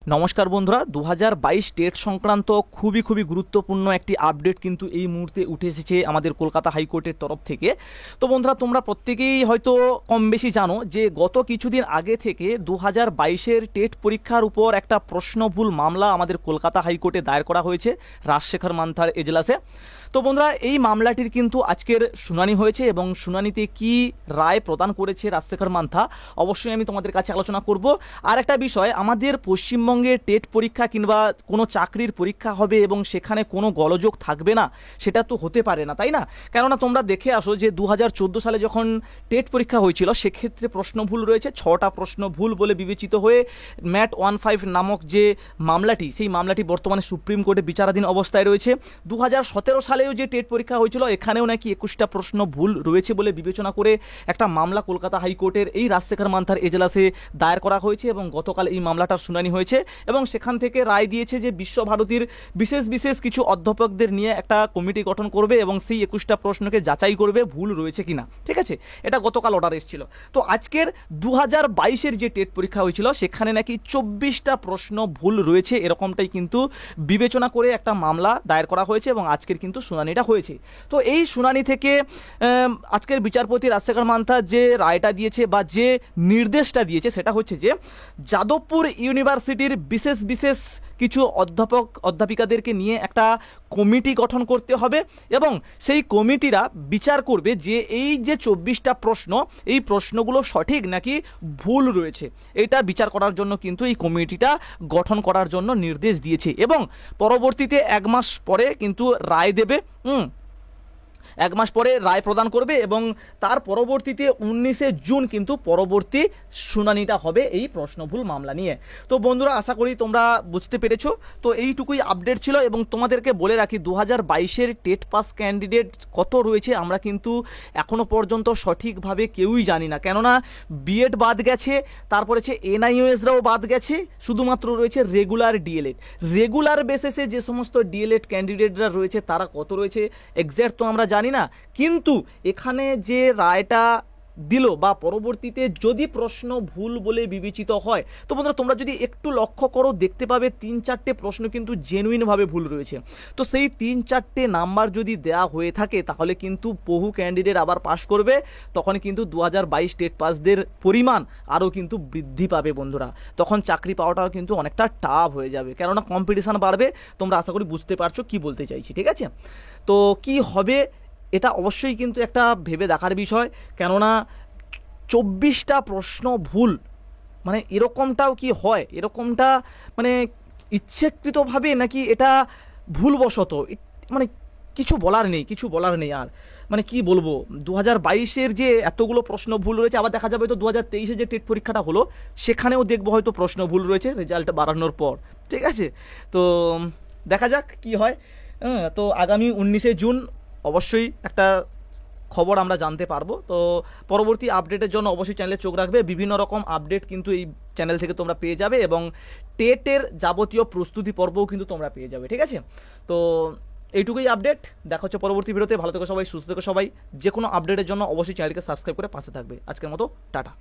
নমস্কার বন্ধুরা, 2022 টেট সংক্রান্ত খুবই গুরুত্বপূর্ণ একটি আপডেট কিন্তু এই মুহূর্তে উঠে এসেছে আমাদের কলকাতা হাইকোর্টের তরফ থেকে। তো বন্ধুরা, তোমরা প্রত্যেকেই হয়তো কম বেশি জানো যে গত কিছুদিন আগে থেকে 2022-এর টেট পরীক্ষার উপর একটা প্রশ্নভুল মামলা আমাদের কলকাতা হাইকোর্টে দায়ের করা হয়েছে রাজশেখর মান্থার এজলাসে। তো বন্ধুরা, এই মামলাটির কিন্তু আজকের শুনানি হয়েছে এবং শুনানিতে কি রায় প্রদান করেছে রাজশেখর মান্থা অবশ্যই আমি তোমাদের কাছে আলোচনা করব। আর একটা বিষয়, আমাদের পশ্চিমবঙ্গে টেট পরীক্ষা কিংবা কোনো চাকরির পরীক্ষা হবে এবং সেখানে কোনো গোলযোগ থাকবে না, সেটা তো হতে পারে না, তাই না? কেননা তোমরা দেখে আসো যে 2014 সালে যখন টেট পরীক্ষা হয়েছিল সেক্ষেত্রে প্রশ্ন ভুল রয়েছে, 6টা প্রশ্ন ভুল বলে বিবেচিত হয়ে ম্যাট 15 নামক যে মামলাটি, সেই মামলাটি বর্তমানে সুপ্রিম কোর্টে বিচারাধীন অবস্থায় রয়েছে। 2017 সালেও যে টেট পরীক্ষা হয়েছিল এখানেও নাকি 21টা প্রশ্ন ভুল রয়েছে বলে বিবেচনা করে একটা মামলা কলকাতা হাইকোর্টের এই রাজশেখর মান্থার এজলাসে দায়ের করা হয়েছে এবং গতকাল এই মামলাটার শুনানি হয়েছে এবং সেখান থেকে রায় দিয়েছে যে বিশ্বভারতীর বিশেষ কিছু অধ্যাপকদের নিয়ে একটা কমিটি গঠন করবে এবং সেই 21টা প্রশ্নকে যাচাই করবে ভুল রয়েছে কিনা। ঠিক আছে, এটা গতকাল অর্ডার এসেছিল। তো আজকের 2022-এর যে টেট পরীক্ষা হয়েছিল সেখানে নাকি 24টা প্রশ্ন ভুল রয়েছে, এরকমটাই কিন্তু বিবেচনা করে একটা মামলা দায়ের করা হয়েছে এবং আজকের কিন্তু শুনানিটা হয়েছে। তো এই শুনানি থেকে আজকের বিচারপতি রাজশেখর মান্থা যে রায়টা দিয়েছে বা যে নির্দেশটা দিয়েছে সেটা হচ্ছে যে যাদবপুর ইউনিভার্সিটির বিশেষ কিছু অধ্যাপিকাদেরকে নিয়ে একটা কমিটি গঠন করতে হবে এবং সেই কমিটিরা বিচার করবে যে এই যে 24টা প্রশ্ন, এই প্রশ্নগুলো সঠিক নাকি ভুল রয়েছে, এটা বিচার করার জন্য কিন্তু এই কমিটিটা গঠন করার জন্য নির্দেশ দিয়েছে এবং পরবর্তীতে 1 মাস পরে কিন্তু রায় দেবে। 1 মাস পরে রায় প্রদান করবে এবং তার পরবর্তীতে 19শে জুন কিন্তু পরবর্তী শুনানিটা হবে এই প্রশ্নভুল মামলা নিয়ে। তো বন্ধুরা, আশা করি তোমরা বুঝতে পেরেছো। তো এইটুকুই আপডেট ছিল এবং তোমাদেরকে বলে রাখি 2022-এর টেট পাস ক্যান্ডিডেট কত রয়েছে আমরা কিন্তু এখনও পর্যন্ত সঠিকভাবে কেউই জানি না, কেননা বিএড বাদ গেছে, তারপরে হচ্ছে এনআইওএসরাও বাদ গেছে, শুধুমাত্র রয়েছে রেগুলার ডিএলএড। রেগুলার বেসিসে যে সমস্ত ডিএলএড ক্যান্ডিডেটরা রয়েছে তারা কত রয়েছে এক্স্যাক্ট তো আমরা জানি না, কিন্তু এখানে যে রায়টা দিল বা পরবর্তীতে যদি প্রশ্ন ভুল বলে বিবেচিত হয়, তো বন্ধুরা তোমরা যদি একটু লক্ষ্য করো দেখতে পাবে 3-4টে প্রশ্ন কিন্তু জেনুইনভাবে ভুল রয়েছে। তো সেই 3-4টে নাম্বার যদি দেয়া হয়ে থাকে তাহলে কিন্তু বহু ক্যান্ডিডেট আবার পাশ করবে, তখন কিন্তু 2022 টেট পাসদের পরিমাণ আরও কিন্তু বৃদ্ধি পাবে বন্ধুরা, তখন চাকরি পাওয়াটাও কিন্তু অনেকটা টাফ হয়ে যাবে, কেননা কম্পিটিশান বাড়বে। তোমরা আশা করি বুঝতে পারছো কি বলতে চাইছি, ঠিক আছে? তো কি হবে এটা অবশ্যই কিন্তু একটা ভেবে দেখার বিষয়, কেননা 24টা প্রশ্ন ভুল মানে এরকমটাও কি হয়, এরকমটা মানে ইচ্ছাকৃতভাবে নাকি এটা ভুলবশত, মানে কিছু বলার নেই আর মানে কি বলবো। 2022-এর যে এতগুলো প্রশ্ন ভুল রয়েছে, আবার দেখা যাবে তো 2023-এ যে টেট পরীক্ষাটা হলো সেখানেও দেখবো হয়তো প্রশ্ন ভুল রয়েছে রেজাল্ট বাড়ানোর পর, ঠিক আছে? তো দেখা যাক কি হয়। তো আগামী 19শে জুন অবশ্যই একটা খবর আমরা জানতে পারবো। তো পরবর্তী আপডেটের জন্য অবশ্যই চ্যানেলে চোখ রাখবে, বিভিন্ন রকম আপডেট কিন্তু এই চ্যানেল থেকে তোমরা পেয়ে যাবে এবং টেটের যাবতীয় প্রস্তুতি পর্বও কিন্তু তোমরা পেয়ে যাবে, ঠিক আছে? তো এইটুকুই আপডেট, দেখা হচ্ছে পরবর্তী ভিডিওতে। ভালো থেকো সবাই, সুস্থ থেকো সবাই। যে কোনো আপডেটের জন্য অবশ্যই চ্যানেলকে সাবস্ক্রাইব করে পাশে থাকবে। আজকের মতো টাটা।